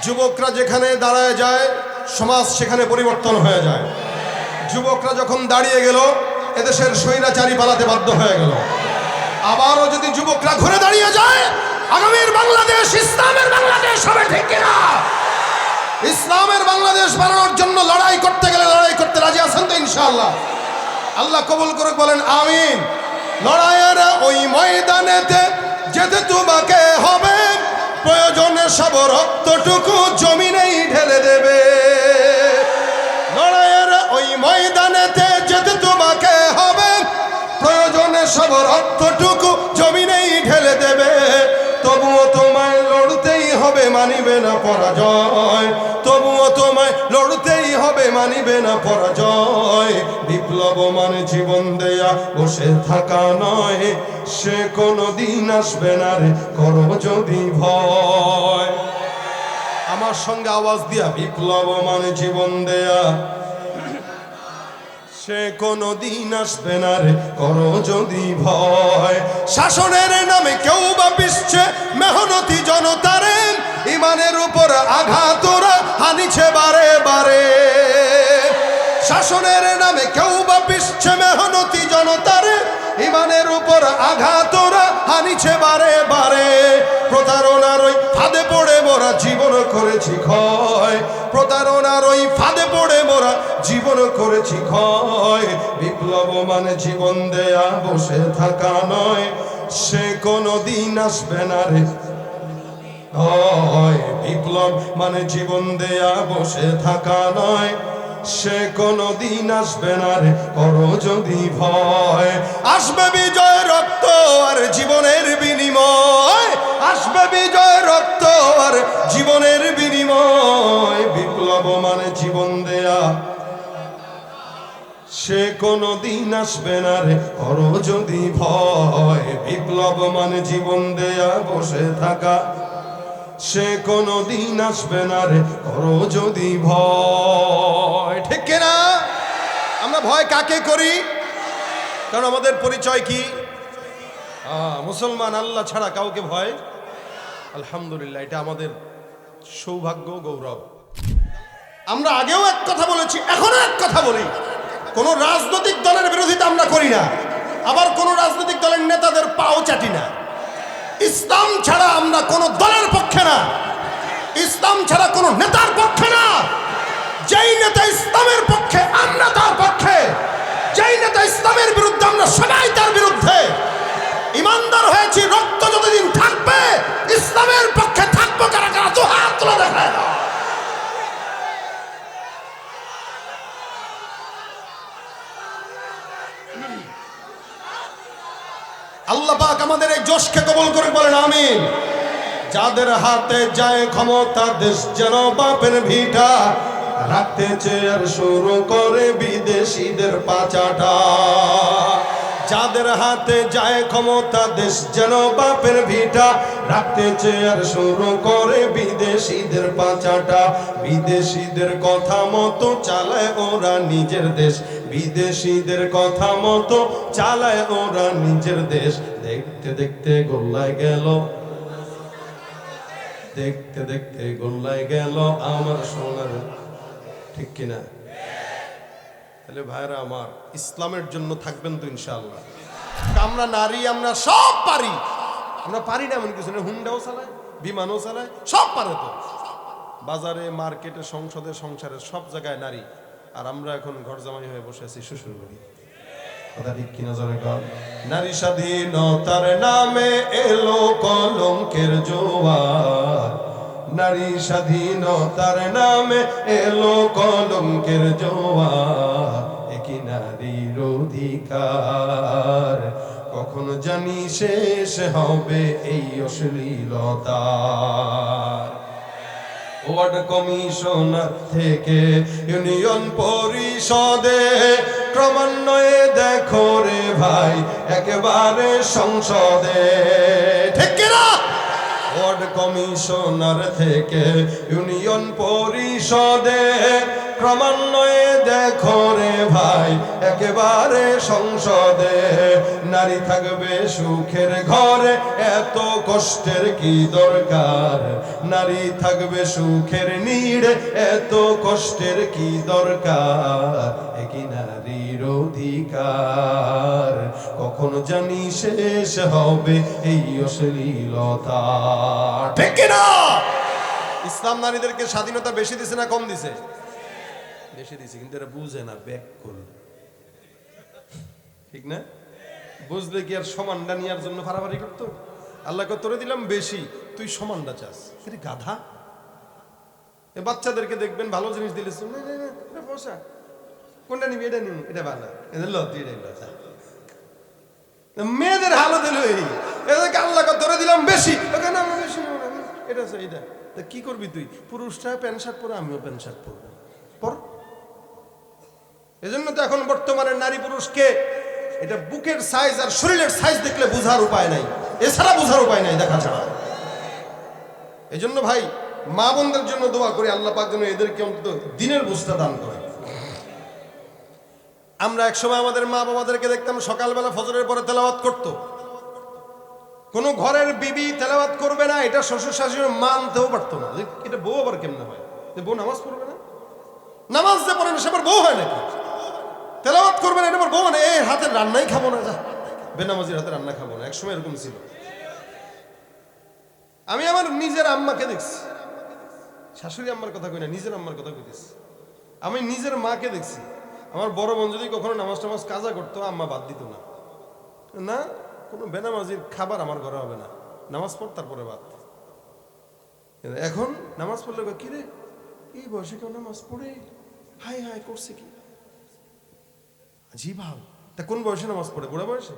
যুবকরা যেখানে দাঁড়ায় যায় সমাজ সেখানে পরিবর্তন হয়ে যায়। যুবকরা যখন দাঁড়িয়ে গেল এদেশের স্বৈরাচারী পালাতে বাধ্য হয়ে গেল। আবারও যদি যুবকরা ঘুরে দাঁড়িয়ে যায় আগামীর বাংলাদেশ ইসলামের বাংলাদেশ হবে, ঠিক কিনা? ইসলামের বাংলাদেশ বানানোর জন্য লড়াই করতে গেলে লড়াই করতে রাজি আছেন তো ইনশাআল্লাহ? আল্লাহ কবুল করুক, বলেন আমিন। লড়াইয়ের ওই ময়দানেতে যেতে তোমাকে হবে, প্রয়োজনে সব রক্তটুকু জমিনেই ঢেলে দেবে। লড়াইয়ের ওই ময়দানেতে যেতে তোমাকে হবে, প্রয়োজনে সব রক্তটুকু জমিনেই ঢেলে দেবে। তবুও তোমায় লড়তেই হবে, মানিবে না পরাজয়। তবুও তোমায় লড়তেই হবে, মানিবে না পরাজয়। বিপ্লব মানে জীবন দেয়া বসে থাকা নয়, সে কোনো দিন আসবে না রে করো যদি ভয়। আমার সঙ্গে আওয়াজ দিয়া, বিপ্লব মানে জীবন দেয়া, সে কোনো দিন আসবে না রে করো যদি ভয়। শাসনের নামে কেউ বা পিছছে মেহনতি জনতারে, ইমানের উপর আঘাত ওরা হানিছে বারে বারে। শাসনের নামে কেউ বা পিছছে মেহনতি জনতারে, ইমানের উপর আঘাত ওরা হানিছে বারে বারে। প্রতারণার ওই ফাঁদে পড়ে মোরা জীবন করেছি ক্ষয়, প্রতারণার ওই ফাঁদে পড়ে মোরা জীবন করেছি ক্ষয়। বিপ্লব মানে জীবন দেয়া বসে থাকা নয়, সে কোনো দিন আসবে না রে হয়। বিপ্লব মানে জীবন দেয়া বসে থাকা নয়, সে কোনো দিন আসবে না রে করো যদি ভয়। আসবে বিজয় রক্ত আর জীবনের বিনিময়, আসবে বিজয় রক্ত আর জীবনের বিনিময়। বিপ্লব মানে জীবন দেয়া, সে কোনো দিন আসবে না রে করো যদি ভয়। বিপ্লব মানে জীবন দেয়া বসে থাকা, সে কোনো দিন আসবে না রে করো যদি ভয়। ঠিক কিনা? আমরা ভয় কাকে করি? কারণ আমাদের পরিচয় কি? মুসলমান, আল্লাহ ছাড়া কাউকে ভয়। আলহামদুলিল্লাহ, এটা আমাদের সৌভাগ্য, গৌরব। আমরা আগেও এক কথা বলেছি, এখনো এক কথা বলি, কোন রাজনৈতিক দলের বিরোধিতা আমরা করি না, আবার কোন রাজনৈতিক দলের নেতাদের পাও চাটি না। ইসলাম ছাড়া আমরা কোন দলের পক্ষে না, ইসলাম ছাড়া কোন নেতার পক্ষে না। যেই নেতা ইসলামের পক্ষে আমরা তার পক্ষে, যেই নেতা ইসলামের বিরুদ্ধে আমরা সবাই তার বিরুদ্ধে। ইমানদার হয়েছি, রক্ত যতদিন থাকবে ইসলামের পক্ষে থাকবো। কারা কারা তো হাত তুলে দেখায়। আল্লাহ পাক আমাদের এই জোশকে কবুল করে, বলেন আমিন। যাদের হাতে যায় ক্ষমতা, দেশ যেন বাপের ভিটা, রাখতে চেয়ার শুরু করে বিদেশিদের পাচাটা। যাদের হাতে যায় ক্ষমতা, দেশ যেন বাপের ভিটা, রাখতে চেয়ার শুরু করে বিদেশিদের পাচাটা। বিদেশিদের কথা মতো চালায় ওরা নিজের দেশ, বিদেশিদের কথা মতো চালায় ওরা নিজের দেশ। দেখতে দেখতে গোল্লায় গেল, দেখতে দেখতে গোল্লায় গেল আমার সোনার। ঠিক কিনা? তাহলে ভাইরা আমার, ইসলামের জন্য থাকবেন তো ইনশাআল্লাহ। আমরা নারী, আমরা সব পারি। আমরা পারি না এমন কিছু না, হুন্ডাও চালায়, বিমানও চালায়, সব পারে তো। বাজারে, মার্কেটে, সংসদে, সংসারে সব জায়গায় নারী। আর আমরা এখন ঘর জামাই হয়ে বসে আছি শ্বশুর বাড়ি। কথা ঠিক কিনা জোরে কর। নারী স্বাধীনতার নামে এলো কলঙ্কের জোয়ার, নারী স্বাধীনতার নামে এলো কলঙ্কের জোয়ার। একই নারীর অধিকার কখন জানি শেষ হবে এই অশ্লীলতা। ওয়ার্ড কমিশনার থেকে ইউনিয়ন পরিষদে, ক্রমান্বয়ে দেখো রে ভাই একেবারে সংসদে। ঠিক কিনা? ওয়ার্ড কমিশনার থেকে ইউনিয়ন পরিষদে, ক্রমান্বয়ে দেখো রে ভাই একেবারে সংসদে নারী থাকবে সুখের ঘরে, এত কষ্টের কি দরকার? নারী থাকবে সুখের নীড়ে, এত কষ্টের কি দরকার? একই নারীর অধিকার কখন জানি শেষ হবে এই অশ্লীলতা, ঠিক কি না? ইসলাম নারীদেরকে স্বাধীনতা বেশি দিছে না কম দিছে? বেশি দিছে, কিন্তু এরা বুঝে না, ব্যাকুল, ঠিক না? বুঝলে কি আর সমানটা নেওয়ার জন্য ফাড়াফাড়ি করতো? আল্লাহকে তোরে দিলাম বেশি, তুই সমানটা চাস, তুই গাধা। বাচ্চাদেরকে দেখবেন ভালো জিনিস দিলে বসা, কোনটা নিবি? এটা নিবি, এটা ভালো, এটা লো, তুই এটা লো। মেয়েদের হালো দিল এদেরকে আল্লাহকে তোরে দিলাম বেশি, ওখানে আমরা বেশি এটা আছে এইটা। তা কি করবি তুই? পুরুষরা প্যান্ট শার্ট পরে, আমিও প্যান্ট শার্ট পরবো, পর। এজন্য তো এখন বর্তমানে নারী পুরুষকে এটা বুকের সাইজ আর শরীরের সাইজ দেখলে বোঝার উপায় নাই, এছাড়া বোঝার উপায় নাই, দেখা ছাড়া। এজন্য ভাই মা বোনদের জন্য দোয়া করি, আল্লাহ পাক যেন এদেরকে অন্তত দিনের বুঝটা দান করে। আমরা একসময় আমাদের মা বাবাদেরকে দেখতাম সকালবেলা ফজরের পরে তেলাওয়াত করতো। কোন ঘরের বিবি তেলাওয়াত করবে না, এটা শ্বশুর শাশুড়ি মানতেও পারতো না। এটা বউ আবার কেমনে হয় যে বউ নামাজ পড়বে না? নামাজ যে পড়ে না সে আবার বউ হয় নাকি? তেলাওয়াত করবে না, এটা আবার বউ মানে এই হাতের রান্নাই খাবো না, যা বেনামাজির হাতে রান্না খাবো না। একসময় এরকম ছিল। আমি আমার নিজের আম্মাকে দেখছি, শাশুড়ি আম্মার কথা কই না, নিজের আম্মার কথা কইতেছি। আমি নিজের মাকে দেখছি, আমার বড় বোন যদি কখনো নামাজ টামাজ কাজা করতো, আম্মা বাদ দিত না, না কোনো বেনামাজির খাবার আমার ঘরে হবে না, নামাজ পড় তারপরে বাদ। এখন নামাজ পড়লে কি রে, এই বয়সে কেউ নামাজ পড়ে? হাই হাই করছে কি, জি ভাব। তা কোন বয়সে নামাজ পড়ে? বুড়া বয়সে?